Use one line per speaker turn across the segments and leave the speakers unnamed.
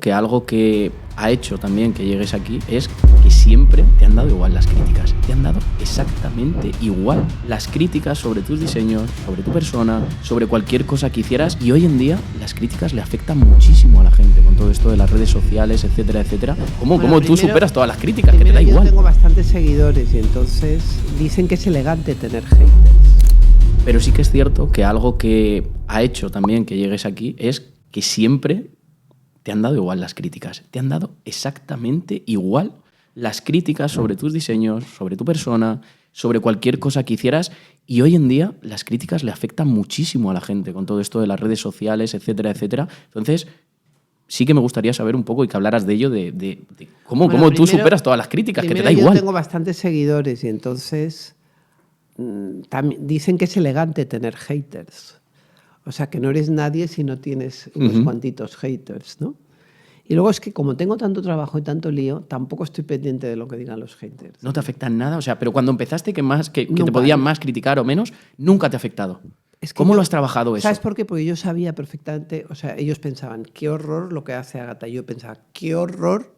Que algo que ha hecho también que llegues aquí es que siempre te han dado igual las críticas. Te han dado exactamente igual las críticas sobre tus diseños, sobre tu persona, sobre cualquier cosa que hicieras. Y hoy en día las críticas le afectan muchísimo a la gente con todo esto de las redes sociales, etcétera, etcétera. ¿Cómo tú superas todas las críticas? Que te da igual.
Yo tengo bastantes seguidores y entonces dicen que es elegante tener haters.
Pero sí que es cierto que algo que ha hecho también que llegues aquí es que siempre te han dado igual las críticas. Te han dado exactamente igual las críticas sobre tus diseños, sobre tu persona, sobre cualquier cosa que hicieras. Y hoy en día las críticas le afectan muchísimo a la gente con todo esto de las redes sociales, etcétera, etcétera. Entonces, sí que me gustaría saber un poco y que hablaras de ello, de cómo tú superas todas las críticas, que te da igual.
Yo tengo bastantes seguidores y entonces también dicen que es elegante tener haters. O sea, que no eres nadie si no tienes unos cuantitos haters, ¿no? Y luego es que como tengo tanto trabajo y tanto lío, tampoco estoy pendiente de lo que digan los haters.
¿No te afecta en nada? O sea, pero cuando empezaste que te podían más criticar o menos, nunca te ha afectado. Es que ¿Cómo lo has trabajado eso?
¿Sabes por qué? Porque yo sabía perfectamente, o sea, ellos pensaban, qué horror lo que hace Ágata. Yo pensaba, qué horror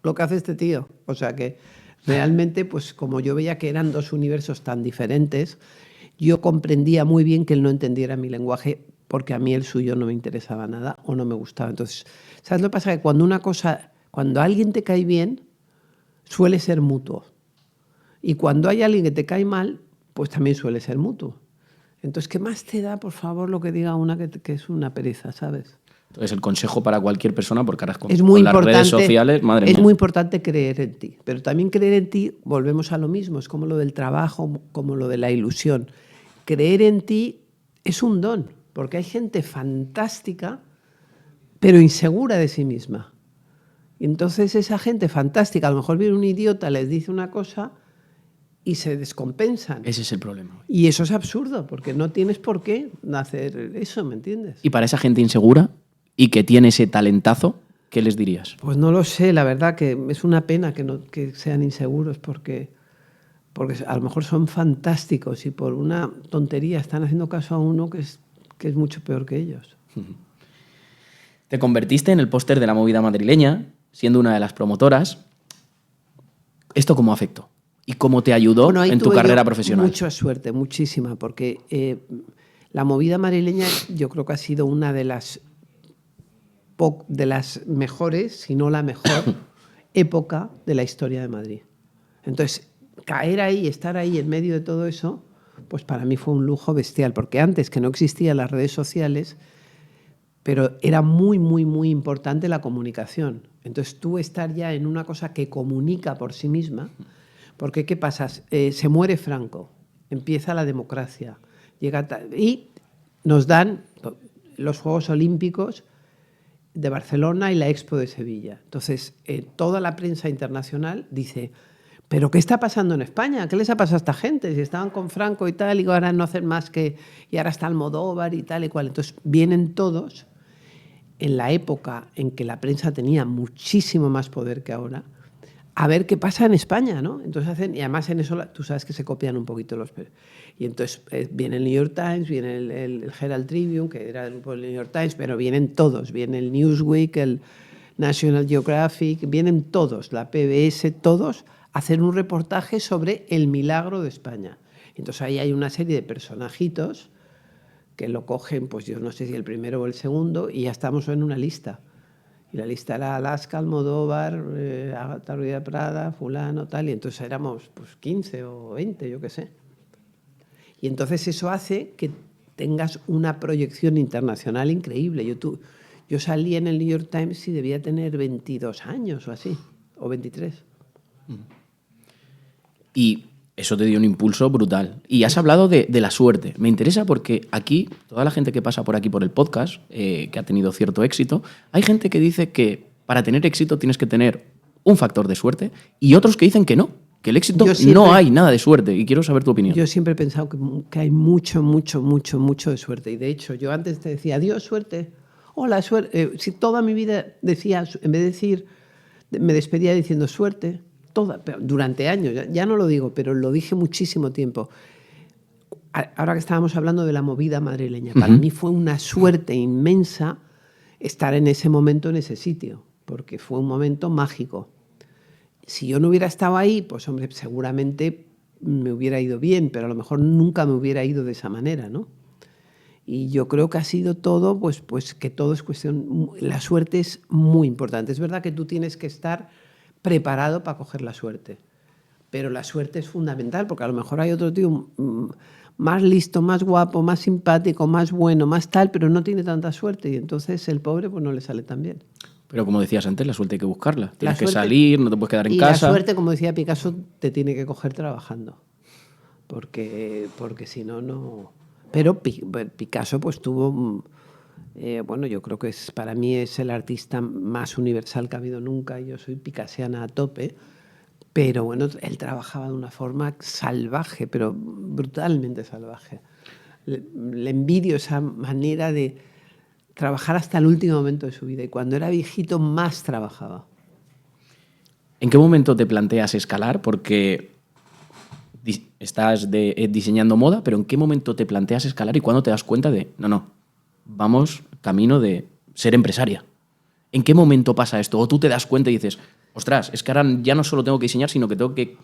lo que hace este tío. O sea, que realmente, pues como yo veía que eran dos universos tan diferentes, yo comprendía muy bien que él no entendiera mi lenguaje porque a mí el suyo no me interesaba nada o no me gustaba. Entonces, ¿sabes lo que pasa? Que cuando alguien te cae bien, suele ser mutuo. Y cuando hay alguien que te cae mal, pues también suele ser mutuo. Entonces, ¿qué más te da, por favor, lo que diga una que es una pereza, ¿sabes?
Entonces, el consejo para cualquier persona, porque ahora con
las
redes sociales, madre mía.
Es muy importante creer en ti. Pero también creer en ti, volvemos a lo mismo, es como lo del trabajo, como lo de la ilusión. Creer en ti es un don, porque hay gente fantástica, pero insegura de sí misma. Y entonces esa gente fantástica, a lo mejor viene un idiota, les dice una cosa y se descompensan.
Ese es el problema.
Y eso es absurdo, porque no tienes por qué hacer eso, ¿me entiendes?
Y para esa gente insegura y que tiene ese talentazo, ¿qué les dirías?
Pues no lo sé, la verdad que es una pena que sean inseguros, porque a lo mejor son fantásticos y por una tontería están haciendo caso a uno que es mucho peor que ellos.
Te convertiste en el póster de la movida madrileña, siendo una de las promotoras. ¿Esto cómo afectó? ¿Y cómo te ayudó en tu carrera profesional?
Mucha suerte, muchísima, porque la movida madrileña yo creo que ha sido una de las mejores, si no la mejor, época de la historia de Madrid. Entonces, caer ahí, estar ahí en medio de todo eso, pues para mí fue un lujo bestial, porque antes que no existían las redes sociales, pero era muy, muy, muy importante la comunicación. Entonces tú estar ya en una cosa que comunica por sí misma, porque ¿qué pasa? Se muere Franco, empieza la democracia, y nos dan los Juegos Olímpicos de Barcelona y la Expo de Sevilla. Entonces toda la prensa internacional dice, ¿pero qué está pasando en España? ¿Qué les ha pasado a esta gente? Si estaban con Franco y tal, y ahora no hacen más que... Y ahora está Almodóvar y tal y cual. Entonces vienen todos en la época en que la prensa tenía muchísimo más poder que ahora, a ver qué pasa en España, ¿no? Entonces hacen... Y además en eso tú sabes que se copian un poquito los... Y entonces viene el New York Times, viene el Herald Tribune, que era el grupo del New York Times, pero vienen todos. Viene el Newsweek, el National Geographic, vienen todos, la PBS, todos, hacer un reportaje sobre el milagro de España. Entonces ahí hay una serie de personajitos que lo cogen, pues yo no sé si el primero o el segundo, y ya estamos en una lista. Y la lista era Alaska, Almodóvar, Agatha Ruiz de Prada, fulano, tal, y entonces éramos pues 15 o 20, yo qué sé. Y entonces eso hace que tengas una proyección internacional increíble. Yo salí en el New York Times y debía tener 22 años o así, o 23.
Y eso te dio un impulso brutal. Y has hablado de la suerte. Me interesa porque aquí, toda la gente que pasa por aquí por el podcast, que ha tenido cierto éxito, hay gente que dice que para tener éxito tienes que tener un factor de suerte y otros que dicen que no, que el éxito no hay nada de suerte. Y quiero saber tu opinión.
Yo siempre he pensado que hay mucho, mucho, mucho, mucho de suerte. Y de hecho, yo antes te decía, adiós, suerte. Hola, suerte. Si toda mi vida decía, en vez de decir, me despedía diciendo suerte, durante años, ya no lo digo, pero lo dije muchísimo tiempo. Ahora que estábamos hablando de la movida madrileña, para mí fue una suerte inmensa estar en ese momento, en ese sitio. porque fue un momento mágico. Si yo no hubiera estado ahí, pues hombre, seguramente me hubiera ido bien, pero a lo mejor nunca me hubiera ido de esa manera, ¿no? Y yo creo que ha sido todo, pues que todo es cuestión... La suerte es muy importante. Es verdad que tú tienes que estar preparado para coger la suerte, pero la suerte es fundamental, porque a lo mejor hay otro tío más listo, más guapo, más simpático, más bueno, más tal, pero no tiene tanta suerte y entonces el pobre pues no le sale tan bien.
Pero como decías antes, la suerte hay que buscarla. Tienes que
suerte,
salir, no te puedes quedar en casa.
Y la suerte, como decía Picasso, te tiene que coger trabajando, porque si no, no... Pero Picasso pues tuvo... bueno, yo creo que para mí es el artista más universal que ha habido nunca. Yo soy picasiana a tope. Pero bueno, él trabajaba de una forma salvaje, pero brutalmente salvaje. Le envidio esa manera de trabajar hasta el último momento de su vida. Y cuando era viejito, más trabajaba.
¿En qué momento te planteas escalar? Porque estás diseñando moda, pero ¿en qué momento te planteas escalar y cuándo te das cuenta de, no, vamos camino de ser empresaria? ¿En qué momento pasa esto? O tú te das cuenta y dices, ostras, es que ahora ya no solo tengo que diseñar, sino que tengo que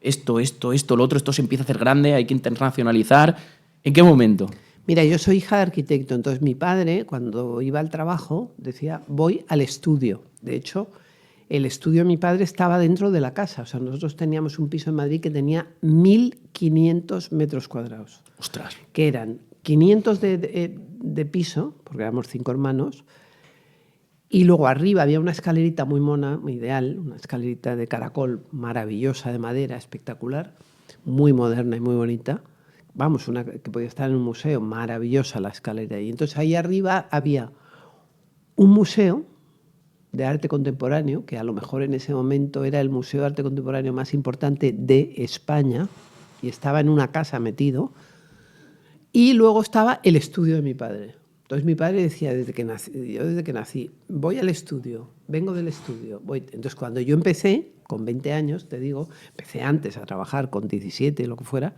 esto, lo otro, esto se empieza a hacer grande, hay que internacionalizar. ¿En qué momento?
Mira, yo soy hija de arquitecto, entonces mi padre, cuando iba al trabajo, decía, voy al estudio. De hecho, el estudio de mi padre estaba dentro de la casa. O sea, nosotros teníamos un piso en Madrid que tenía 1.500 metros cuadrados.
Ostras.
Que eran 500 de piso, porque éramos 5 hermanos, y luego arriba había una escalerita muy mona, muy ideal, una escalerita de caracol maravillosa, de madera, espectacular, muy moderna y muy bonita. Vamos, una que podía estar en un museo, maravillosa la escalera. Y entonces ahí arriba había un museo de arte contemporáneo, que a lo mejor en ese momento era el museo de arte contemporáneo más importante de España, y estaba en una casa metido. Y luego estaba el estudio de mi padre. Entonces mi padre decía, yo desde que nací, voy al estudio, vengo del estudio. Voy. Entonces cuando yo empecé, con 20 años, te digo, empecé antes a trabajar con 17, lo que fuera,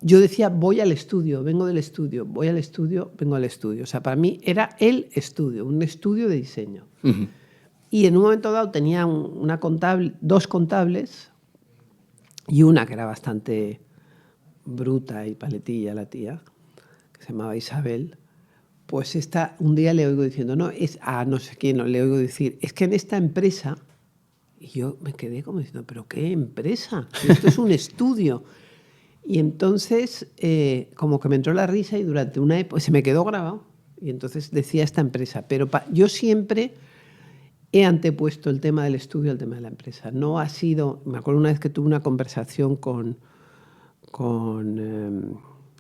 yo decía, voy al estudio, vengo del estudio, voy al estudio, vengo al estudio. O sea, para mí era el estudio, un estudio de diseño. Uh-huh. Y en un momento dado tenía dos contables y una que era bastante bruta y paletilla, la tía, que se llamaba Isabel. Pues un día le oigo diciendo, no sé quién, le oigo decir, es que en esta empresa, y yo me quedé como diciendo, ¿pero qué empresa? Esto es un estudio. Y entonces, como que me entró la risa y durante una época se me quedó grabado. Y entonces decía esta empresa. Pero yo siempre he antepuesto el tema del estudio al tema de la empresa. No ha sido... Me acuerdo una vez que tuve una conversación con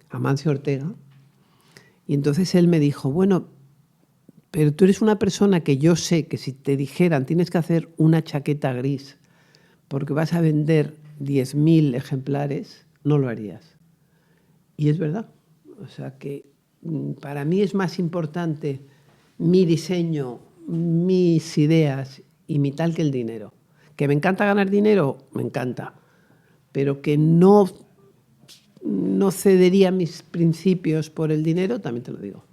Amancio Ortega. Y entonces él me dijo, bueno, pero tú eres una persona que yo sé que si te dijeran tienes que hacer una chaqueta gris porque vas a vender 10.000 ejemplares, no lo harías. Y es verdad. O sea que para mí es más importante mi diseño, mis ideas y mi tal que el dinero. ¿Que me encanta ganar dinero? Me encanta. Pero que no cedería mis principios por el dinero, también te lo digo.